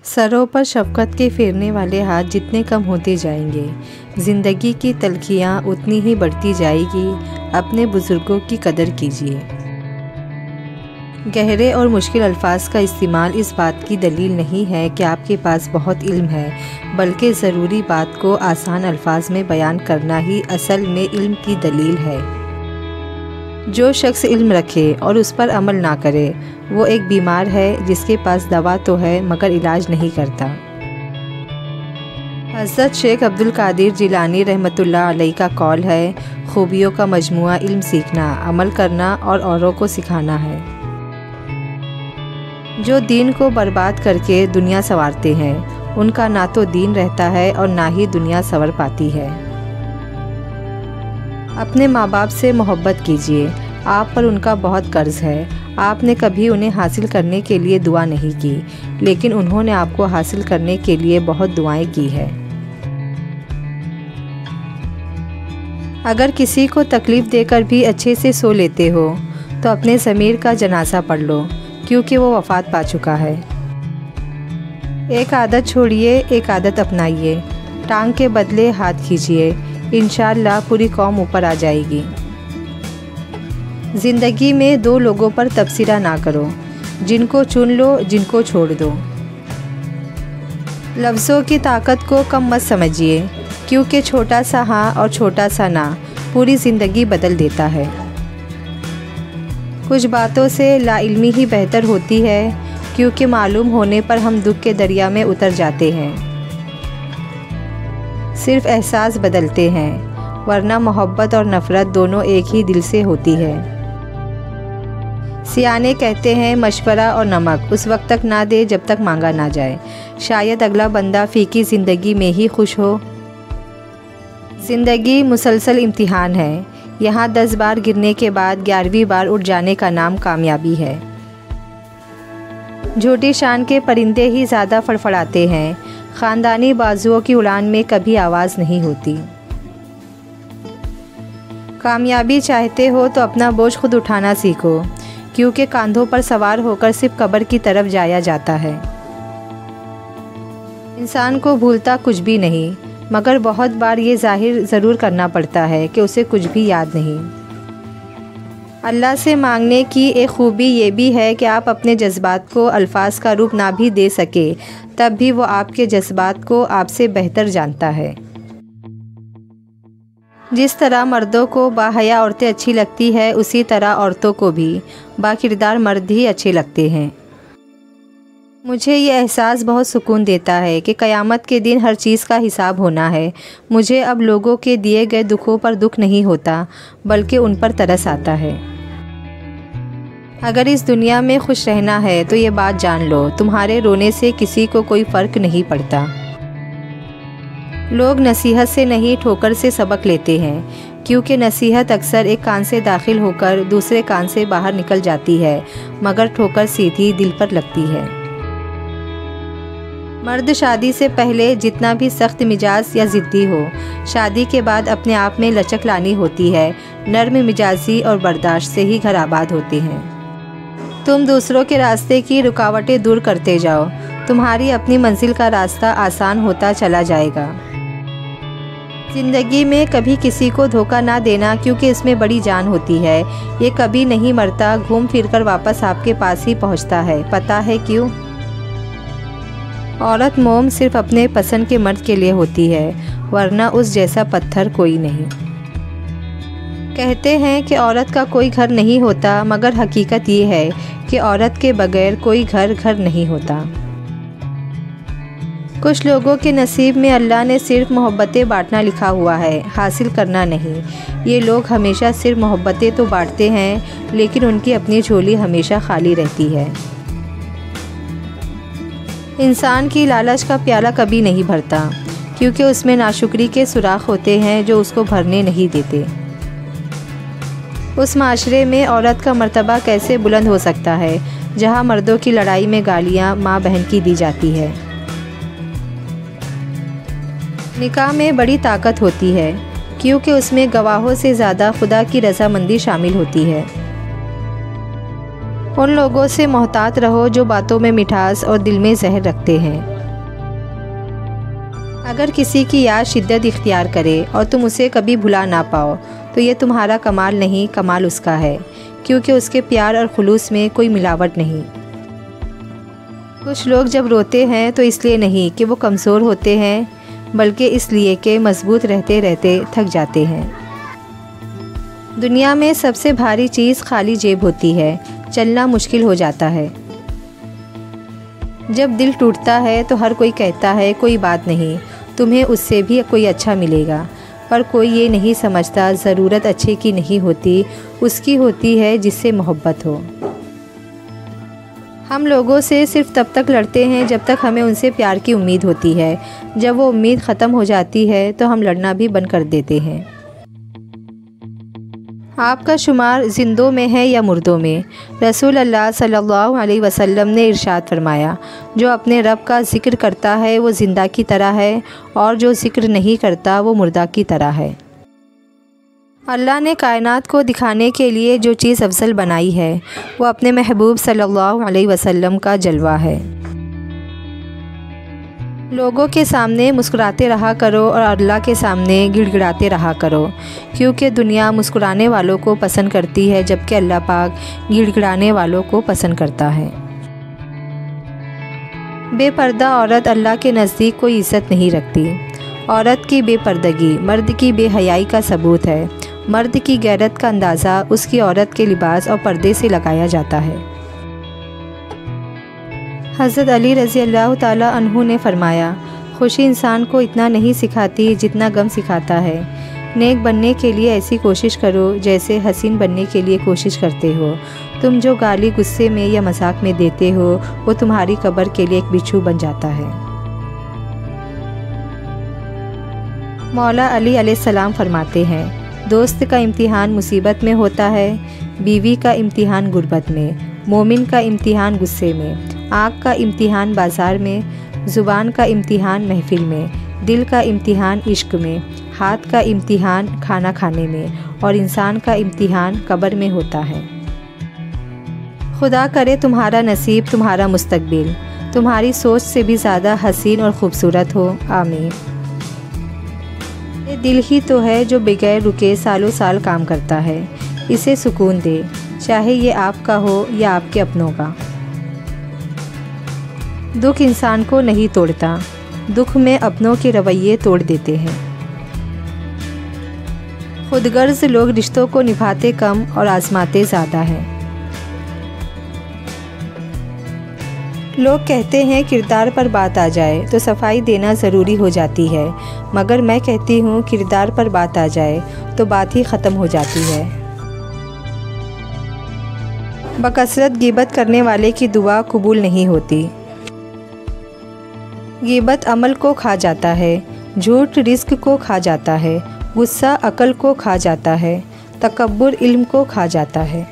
सरों पर शफ़क़त के फेरने वाले हाथ जितने कम होते जाएंगे, ज़िंदगी की तल्ख़ियाँ उतनी ही बढ़ती जाएगी। अपने बुज़ुर्गों की कदर कीजिए। गहरे और मुश्किल अल्फाज का इस्तेमाल इस बात की दलील नहीं है कि आपके पास बहुत इल्म है, बल्कि ज़रूरी बात को आसान अल्फाज में बयान करना ही असल में इल्म की दलील है। जो शख्स इल्म रखे और उस पर अमल ना करे, वो एक बीमार है जिसके पास दवा तो है मगर इलाज नहीं करता। हज़रत शेख अब्दुल कादिर जिलानी रहमतुल्लाह अलैह का कौल है, खूबियों का मजमुआ इल्म सीखना, अमल करना और औरों को सिखाना है। जो दीन को बर्बाद करके दुनिया संवारते हैं, उनका ना तो दीन रहता है और ना ही दुनिया संवर पाती है। अपने माँ बाप से मोहब्बत कीजिए, आप पर उनका बहुत कर्ज है। आपने कभी उन्हें हासिल करने के लिए दुआ नहीं की, लेकिन उन्होंने आपको हासिल करने के लिए बहुत दुआएं की है। अगर किसी को तकलीफ़ देकर भी अच्छे से सो लेते हो तो अपने ज़मीर का जनाजा पढ़ लो, क्योंकि वो वफ़ात पा चुका है। एक आदत छोड़िए, एक आदत अपनाइए। टांग के बदले हाथ खींचिए, इंशाअल्लाह पूरी कौम ऊपर आ जाएगी। ज़िंदगी में दो लोगों पर तबसरा ना करो, जिनको चुन लो, जिनको छोड़ दो। लफ्ज़ों की ताकत को कम मत समझिए, क्योंकि छोटा सा हाँ और छोटा सा ना पूरी ज़िंदगी बदल देता है। कुछ बातों से लाइल्मी ही बेहतर होती है, क्योंकि मालूम होने पर हम दुख के दरिया में उतर जाते हैं। सिर्फ एहसास बदलते हैं, वरना मोहब्बत और नफ़रत दोनों एक ही दिल से होती है। सियाने कहते हैं, मशवरा और नमक उस वक्त तक ना दे जब तक मांगा ना जाए। शायद अगला बंदा फ़ीकी ज़िंदगी में ही खुश हो। ज़िंदगी मुसलसल इम्तिहान है। यहाँ 10 बार गिरने के बाद 11वीं बार उठ जाने का नाम कामयाबी है। झूठी शान के परिंदे ही ज़्यादा फड़फड़ाते हैं, ख़ानदानी बाजुओं की उड़ान में कभी आवाज़ नहीं होती। कामयाबी चाहते हो तो अपना बोझ खुद उठाना सीखो, क्योंकि कांधों पर सवार होकर सिर्फ कब्र की तरफ जाया जाता है। इंसान को भूलता कुछ भी नहीं, मगर बहुत बार ये जाहिर ज़रूर करना पड़ता है कि उसे कुछ भी याद नहीं। अल्लाह से मांगने की एक खूबी ये भी है कि आप अपने जज्बात को अल्फाज का रूप ना भी दे सके, तब भी वो आपके जज्बात को आपसे बेहतर जानता है। जिस तरह मर्दों को बाहया औरतें अच्छी लगती है, उसी तरह औरतों को भी बाकिरदार मर्द ही अच्छे लगते हैं। मुझे ये एहसास बहुत सुकून देता है कि क़यामत के दिन हर चीज़ का हिसाब होना है। मुझे अब लोगों के दिए गए दुखों पर दुख नहीं होता, बल्कि उन पर तरस आता है। अगर इस दुनिया में खुश रहना है तो ये बात जान लो, तुम्हारे रोने से किसी को कोई फ़र्क नहीं पड़ता। लोग नसीहत से नहीं ठोकर से सबक लेते हैं, क्योंकि नसीहत अक्सर एक कान से दाखिल होकर दूसरे कान से बाहर निकल जाती है, मगर ठोकर सीधी दिल पर लगती है। मर्द शादी से पहले जितना भी सख्त मिजाज या ज़िद्दी हो, शादी के बाद अपने आप में लचक लानी होती है। नर्म मिजाजी और बर्दाश्त से ही घर आबाद होते हैं। तुम दूसरों के रास्ते की रुकावटें दूर करते जाओ, तुम्हारी अपनी मंजिल का रास्ता आसान होता चला जाएगा। ज़िंदगी में कभी किसी को धोखा ना देना, क्योंकि इसमें बड़ी जान होती है। ये कभी नहीं मरता, घूम फिर कर वापस आपके पास ही पहुंचता है। पता है क्यों? औरत मोम सिर्फ अपने पसंद के मर्द के लिए होती है, वरना उस जैसा पत्थर कोई नहीं। कहते हैं कि औरत का कोई घर नहीं होता, मगर हकीकत ये है कि औरत के बगैर कोई घर नहीं होता। कुछ लोगों के नसीब में अल्लाह ने सिर्फ मोहब्बतें बांटना लिखा हुआ है, हासिल करना नहीं। ये लोग हमेशा सिर्फ मोहब्बतें तो बांटते हैं, लेकिन उनकी अपनी झोली हमेशा खाली रहती है। इंसान की लालच का प्याला कभी नहीं भरता, क्योंकि उसमें नाशुक्री के सुराख होते हैं जो उसको भरने नहीं देते। उस माशरे में औरत का मर्तबा कैसे बुलंद हो सकता है, जहाँ मर्दों की लड़ाई में गालियाँ माँ बहन की दी जाती है। निकाह में बड़ी ताकत होती है, क्योंकि उसमें गवाहों से ज़्यादा खुदा की रज़ामंदी शामिल होती है। उन लोगों से मोहतात रहो जो बातों में मिठास और दिल में जहर रखते हैं। अगर किसी की याद शिद्दत इख्तियार करे और तुम उसे कभी भुला ना पाओ तो ये तुम्हारा कमाल नहीं, कमाल उसका है, क्योंकि उसके प्यार और खुलूस में कोई मिलावट नहीं। कुछ लोग जब रोते हैं तो इसलिए नहीं कि वो कमज़ोर होते हैं, बल्कि इसलिए कि मजबूत रहते रहते थक जाते हैं। दुनिया में सबसे भारी चीज़ खाली जेब होती है, चलना मुश्किल हो जाता है। जब दिल टूटता है तो हर कोई कहता है कोई बात नहीं, तुम्हें उससे भी कोई अच्छा मिलेगा, पर कोई ये नहीं समझता ज़रूरत अच्छे की नहीं होती, उसकी होती है जिससे मोहब्बत हो। हम लोगों से सिर्फ तब तक लड़ते हैं जब तक हमें उनसे प्यार की उम्मीद होती है। जब वो उम्मीद ख़त्म हो जाती है तो हम लड़ना भी बंद कर देते हैं। आपका शुमार ज़िंदों में है या मुर्दों में? रसूल अल्लाह सल्लल्लाहु अलैहि वसल्लम ने इरशाद फरमाया, जो अपने रब का ज़िक्र करता है वो ज़िंदा की तरह है, और जो ज़िक्र नहीं करता वो मुर्दा की तरह है। अल्लाह ने कायनात को दिखाने के लिए जो चीज़ अफजल बनाई है वो अपने महबूब सल्लल्लाहु अलैहि वसल्लम का जलवा है। लोगों के सामने मुस्कुराते रहा करो और अल्लाह के सामने गिड़गिड़ाते रहा करो, क्योंकि दुनिया मुस्कुराने वालों को पसंद करती है जबकि अल्लाह पाक गिड़गिड़ाने वालों को पसंद करता है। बेपर्दा औरत अल्लाह के नज़दीक कोई इज़्ज़त नहीं रखती। औरत की बेपर्दगी मर्द की बेहयाई का सबूत है। मर्द की गैरत का अंदाज़ा उसकी औरत के लिबास और पर्दे से लगाया जाता है। हज़रत अली रज़ी अल्लाह ताला अन्हु ने फरमाया, खुशी इंसान को इतना नहीं सिखाती जितना गम सिखाता है। नेक बनने के लिए ऐसी कोशिश करो जैसे हसीन बनने के लिए कोशिश करते हो। तुम जो गाली गुस्से में या मजाक में देते हो वो तुम्हारी कब्र के लिए एक बिच्छू बन जाता है। मौला अली अलैहिस्सलाम फरमाते हैं, दोस्त का इम्तिहान मुसीबत में होता है, बीवी का इम्तिहान गुर्बत में, मोमिन का इम्तिहान गुस्से में, आँख का इम्तिहान बाज़ार में, ज़ुबान का इम्तिहान महफिल में, दिल का इम्तिहान इश्क में, हाथ का इम्तिहान खाना खाने में, और इंसान का इम्तिहान कब्र में होता है। खुदा करे तुम्हारा नसीब, तुम्हारा मुस्तकबिल तुम्हारी सोच से भी ज़्यादा हसीन और ख़ूबसूरत हो। आमीन। ये दिल ही तो है जो बगैर रुके सालों साल काम करता है। इसे सुकून दे, चाहे ये आपका हो या आपके अपनों का। दुख इंसान को नहीं तोड़ता, दुख में अपनों के रवैये तोड़ देते हैं। खुदगर्ज लोग रिश्तों को निभाते कम और आजमाते ज़्यादा हैं। लोग कहते हैं किरदार पर बात आ जाए तो सफाई देना ज़रूरी हो जाती है, मगर मैं कहती हूँ किरदार पर बात आ जाए तो बात ही ख़त्म हो जाती है। बकसरत गिबत करने वाले की दुआ कबूल नहीं होती। गिबत अमल को खा जाता है, झूठ रिस्क को खा जाता है, गुस्सा अकल को खा जाता है, तकब्बुर इल्म को खा जाता है।